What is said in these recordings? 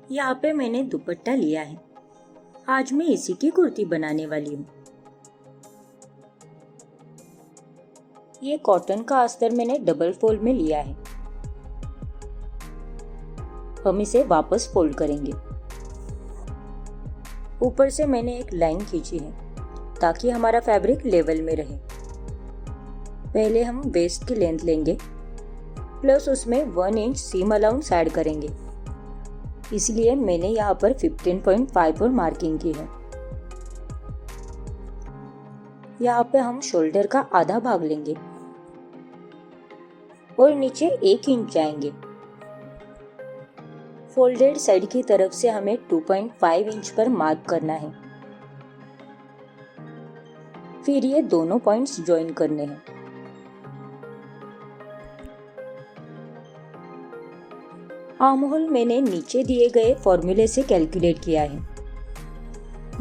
यहाँ पे मैंने दुपट्टा लिया है। आज मैं इसी की कुर्ती बनाने वाली हूँ। ये कॉटन का अस्तर मैंने डबल फोल्ड में लिया है। हम इसे वापस फोल्ड करेंगे। ऊपर से मैंने एक लाइन खींची है ताकि हमारा फैब्रिक लेवल में रहे। पहले हम वेस्ट की लेंथ लेंगे प्लस उसमें 1 इंच सीम अलाउंस ऐड करेंगे। इसलिए मैंने यहाँ पर 15.5 पर मार्किंग की है। यहाँ पे हम शोल्डर का आधा भाग लेंगे और नीचे 1 इंच जाएंगे। फोल्डेड साइड की तरफ से हमें 2.5 इंच पर मार्क करना है। फिर ये दोनों पॉइंट्स ज्वाइन करने हैं। आर्म होल मैंने नीचे दिए गए फॉर्मूले से कैलकुलेट किया है।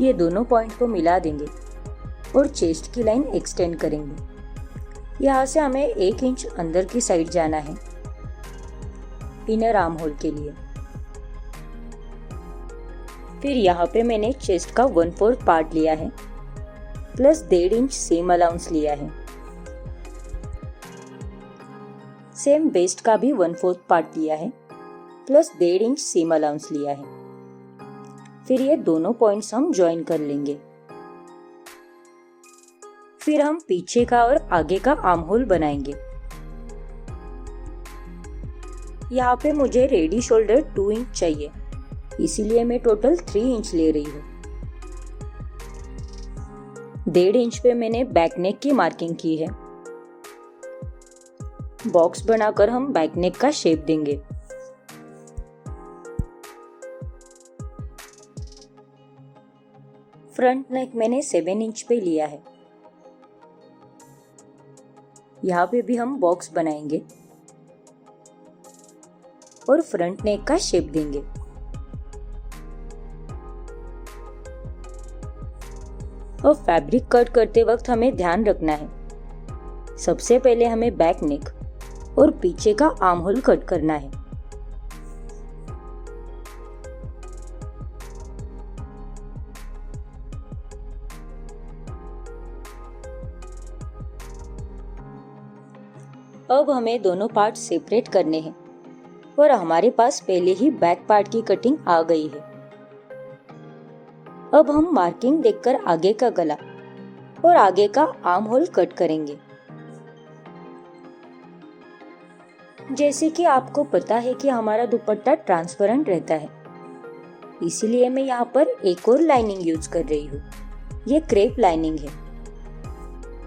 ये दोनों पॉइंट को मिला देंगे और चेस्ट की लाइन एक्सटेंड करेंगे। यहाँ से हमें 1 इंच अंदर की साइड जाना है इनर आर्म होल के लिए। फिर यहाँ पे मैंने चेस्ट का 1/4 पार्ट लिया है प्लस 1.5 इंच सीम अलाउंस लिया है। सेम वेस्ट का भी 1/4 पार्ट लिया है प्लस 1.5 इंच सीम अलाउंस लिया है। फिर ये दोनों पॉइंट्स हम ज्वाइन कर लेंगे। फिर हम पीछे का और आगे का आर्म होल बनाएंगे। यहाँ पे मुझे रेडी शोल्डर 2 इंच चाहिए, इसीलिए मैं टोटल 3 इंच ले रही हूँ। 1.5 इंच पे मैंने बैक नेक की मार्किंग की है। बॉक्स बनाकर हम बैक नेक का शेप देंगे। फ्रंट नेक मैंने 7 इंच पे लिया है। यहाँ पे भी हम बॉक्स बनाएंगे और फ्रंट नेक का शेप देंगे। और फैब्रिक कट करते वक्त हमें ध्यान रखना है, सबसे पहले हमें बैक नेक और पीछे का आर्म होल कट करना है। अब हमें दोनों पार्ट सेपरेट करने हैं और हमारे पास पहले ही बैक पार्ट की कटिंग आ गई है। अब हम मार्किंग देखकर आगे का गला और आगे का आर्म होल कट करेंगे। जैसे कि आपको पता है कि हमारा दुपट्टा ट्रांसपेरेंट रहता है, इसीलिए मैं यहाँ पर एक और लाइनिंग यूज कर रही हूँ। ये क्रेप लाइनिंग है।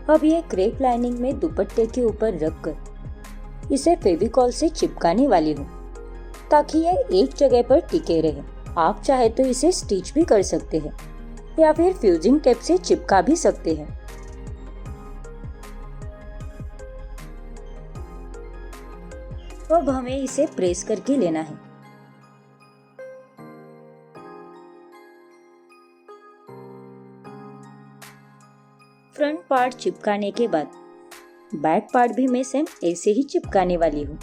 अब ये क्रेप लाइनिंग में दुपट्टे के ऊपर रखकर इसे फेविकॉल से चिपकाने वाली हूँ ताकि ये एक जगह पर टिके रहे। आप चाहे तो इसे स्टिच भी कर सकते हैं या फिर फ्यूजिंग टेप से चिपका भी सकते हैं। अब हमें इसे प्रेस करके लेना है। फ्रंट पार्ट चिपकाने के बाद बैक पार्ट भी मैं सेम ऐसे ही चिपकाने वाली हूँ।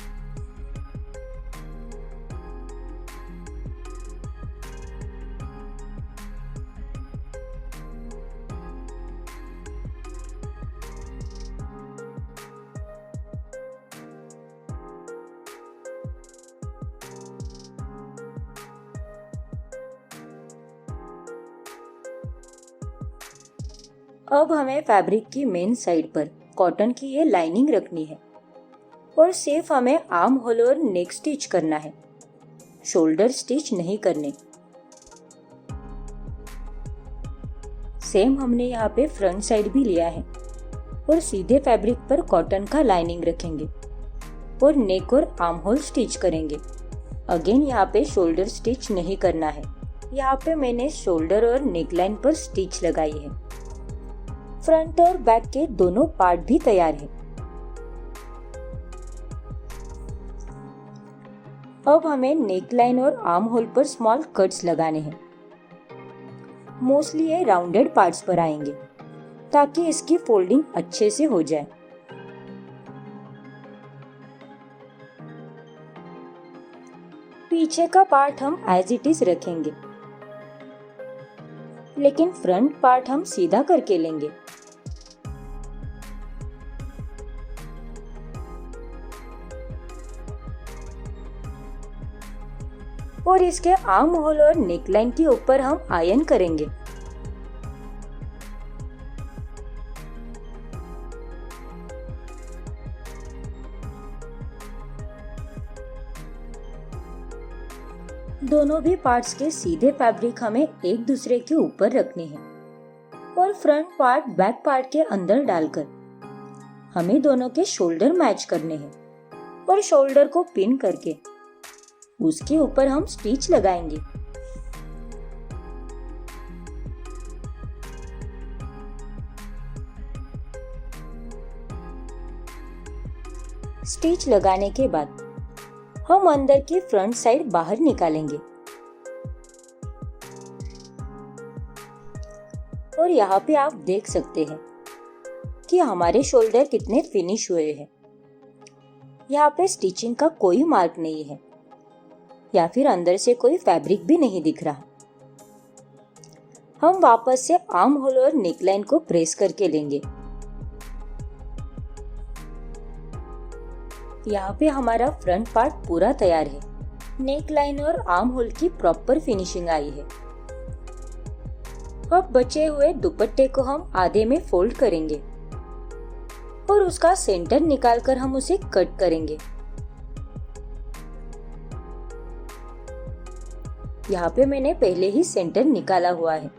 अब हमें फैब्रिक की मेन साइड पर कॉटन की ये लाइनिंग रखनी है और सिर्फ हमें आर्म होल और नेक स्टिच करना है, शोल्डर स्टिच नहीं करने। सेम हमने यहाँ पे फ्रंट साइड भी लिया है और सीधे फैब्रिक पर कॉटन का लाइनिंग रखेंगे और नेक और आर्म होल स्टिच करेंगे। अगेन यहाँ पे शोल्डर स्टिच नहीं करना है। यहाँ पे मैंने शोल्डर और नेक लाइन पर स्टिच लगाई है। फ्रंट और बैक के दोनों पार्ट भी तैयार है। अब हमें नेक लाइन और आर्म होल पर स्मॉल कट्स लगाने हैं। मोस्टली ये राउंडेड पार्ट्स पर आएंगे ताकि इसकी फोल्डिंग अच्छे से हो जाए। पीछे का पार्ट हम एज इट इज रखेंगे, लेकिन फ्रंट पार्ट हम सीधा करके लेंगे। और इसके आर्म होल और नेकलाइन के ऊपर हम आयरन करेंगे। दोनों भी पार्ट्स के सीधे फैब्रिक हमें एक दूसरे के ऊपर रखने हैं और फ्रंट पार्ट बैक पार्ट के अंदर डालकर हमें दोनों के शोल्डर मैच करने हैं और शोल्डर को पिन करके उसके ऊपर हम स्टिच लगाएंगे। स्टिच लगाने के बाद हम अंदर की फ्रंट साइड बाहर निकालेंगे और यहाँ पे आप देख सकते हैं कि हमारे शोल्डर कितने फिनिश हुए हैं। यहाँ पे स्टिचिंग का कोई मार्क नहीं है या फिर अंदर से कोई फैब्रिक भी नहीं दिख रहा। हम वापस से आर्म होल और नेकलाइन को प्रेस करके लेंगे। यहाँ पे हमारा फ्रंट पार्ट पूरा तैयार है। नेक लाइन और आर्म होल की प्रॉपर फिनिशिंग आई है। अब बचे हुए दुपट्टे को हम आधे में फोल्ड करेंगे और उसका सेंटर निकालकर हम उसे कट करेंगे। यहाँ पे मैंने पहले ही सेंटर निकाला हुआ है।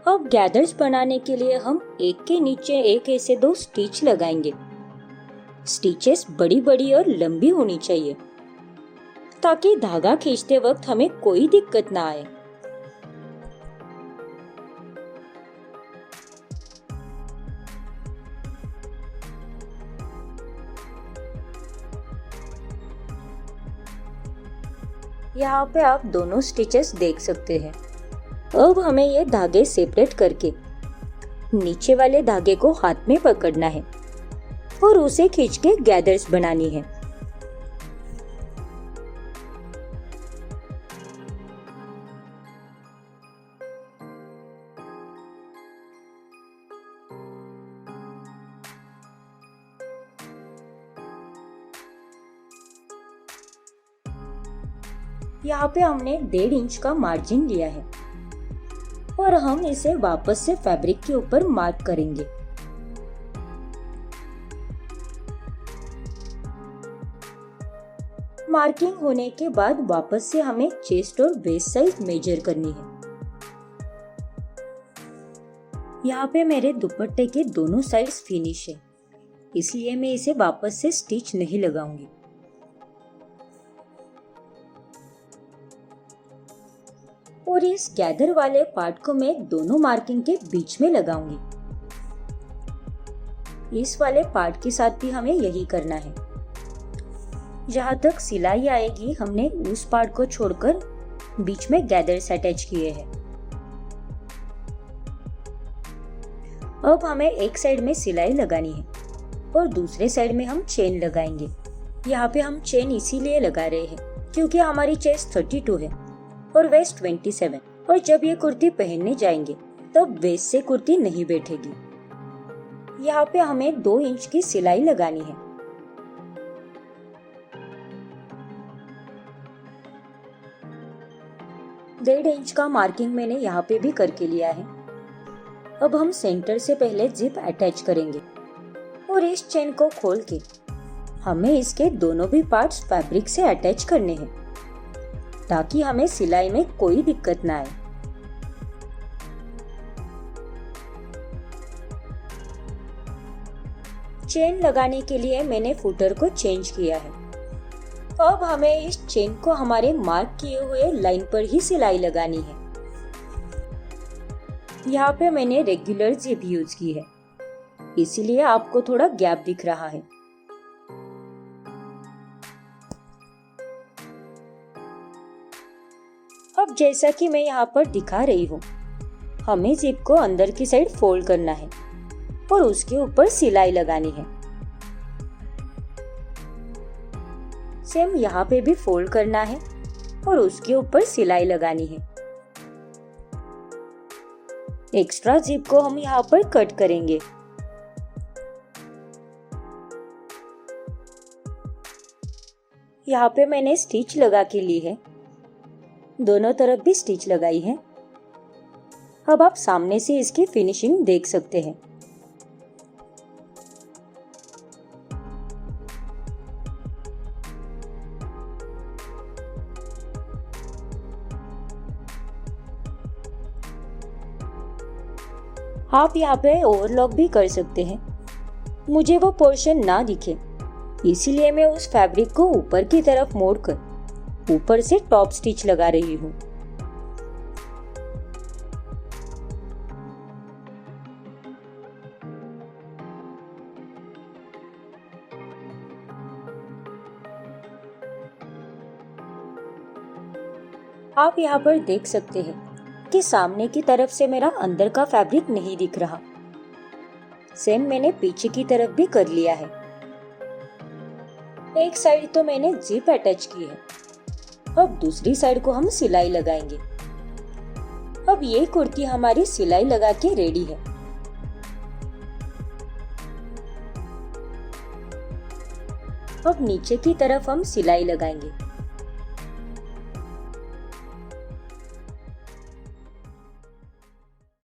अब गैदर्स बनाने के लिए हम एक के नीचे एक ऐसे 2 स्टिच लगाएंगे। स्टिचेस बड़ी बड़ी और लंबी होनी चाहिए ताकि धागा खींचते वक्त हमें कोई दिक्कत ना आए। यहाँ पे आप दोनों स्टिचेस देख सकते हैं। अब हमें ये धागे सेपरेट करके नीचे वाले धागे को हाथ में पकड़ना है और उसे खींच के गैदर्स बनानी है। यहाँ पे हमने 1.5 इंच का मार्जिन लिया है और हम इसे वापस से फैब्रिक के ऊपर मार्क करेंगे। मार्किंग होने के बाद वापस से हमें चेस्ट और वेस्ट साइज मेजर करनी है। यहाँ पे मेरे दुपट्टे के दोनों साइड्स फिनिश है, इसलिए मैं इसे वापस से स्टिच नहीं लगाऊंगी। और इस गैदर वाले पार्ट को मैं दोनों मार्किंग के बीच में लगाऊंगी। इस वाले पार्ट के साथ भी हमें यही करना है। जहां तक सिलाई आएगी हमने उस पार्ट को छोड़कर बीच में गैदर्स अटैच किए हैं। अब हमें एक साइड में सिलाई लगानी है और दूसरे साइड में हम चेन लगाएंगे। यहाँ पे हम चेन इसीलिए लगा रहे हैं क्योंकि हमारी चेस्ट 32 है और वेस्ट 27, और जब ये कुर्ती पहनने जाएंगे तब वेस्ट से कुर्ती नहीं बैठेगी। यहाँ पे हमें 2 इंच की सिलाई लगानी है। डेढ़ इंच का मार्किंग मैंने यहाँ पे भी करके लिया है। अब हम सेंटर से पहले जिप अटैच करेंगे और इस चेन को खोल के हमें इसके दोनों भी पार्ट्स फैब्रिक से अटैच करने हैं ताकि हमें सिलाई में कोई दिक्कत ना आए। चेन लगाने के लिए मैंने फुटर को चेंज किया है। अब हमें इस चेन को हमारे मार्क किए हुए लाइन पर ही सिलाई लगानी है। यहाँ पे मैंने रेगुलर जिप यूज की है, इसीलिए आपको थोड़ा गैप दिख रहा है। अब जैसा कि मैं यहाँ पर दिखा रही हूँ, हमें जिप को अंदर की साइड फोल्ड करना है और उसके ऊपर सिलाई लगानी है। सेम यहाँ पे भी फोल्ड करना है और उसके ऊपर सिलाई लगानी है। एक्स्ट्रा जिप को हम यहाँ पर कट करेंगे। यहाँ पे मैंने स्टिच लगा के ली है, दोनों तरफ भी स्टिच लगाई है। अब आप सामने से इसकी फिनिशिंग देख सकते हैं। आप यहाँ पे ओवरलॉक भी कर सकते हैं। मुझे वो पोर्शन ना दिखे, इसीलिए मैं उस फैब्रिक को ऊपर की तरफ मोड़कर ऊपर से टॉप स्टिच लगा रही हूँ। आप यहाँ पर देख सकते हैं कि सामने की तरफ से मेरा अंदर का फैब्रिक नहीं दिख रहा। सेम मैंने पीछे की तरफ भी कर लिया है। एक साइड तो मैंने जिप अटैच की है, अब दूसरी साइड को हम सिलाई लगाएंगे। अब ये कुर्ती हमारी सिलाई लगा के रेडी है। अब नीचे की तरफ हम सिलाई लगाएंगे।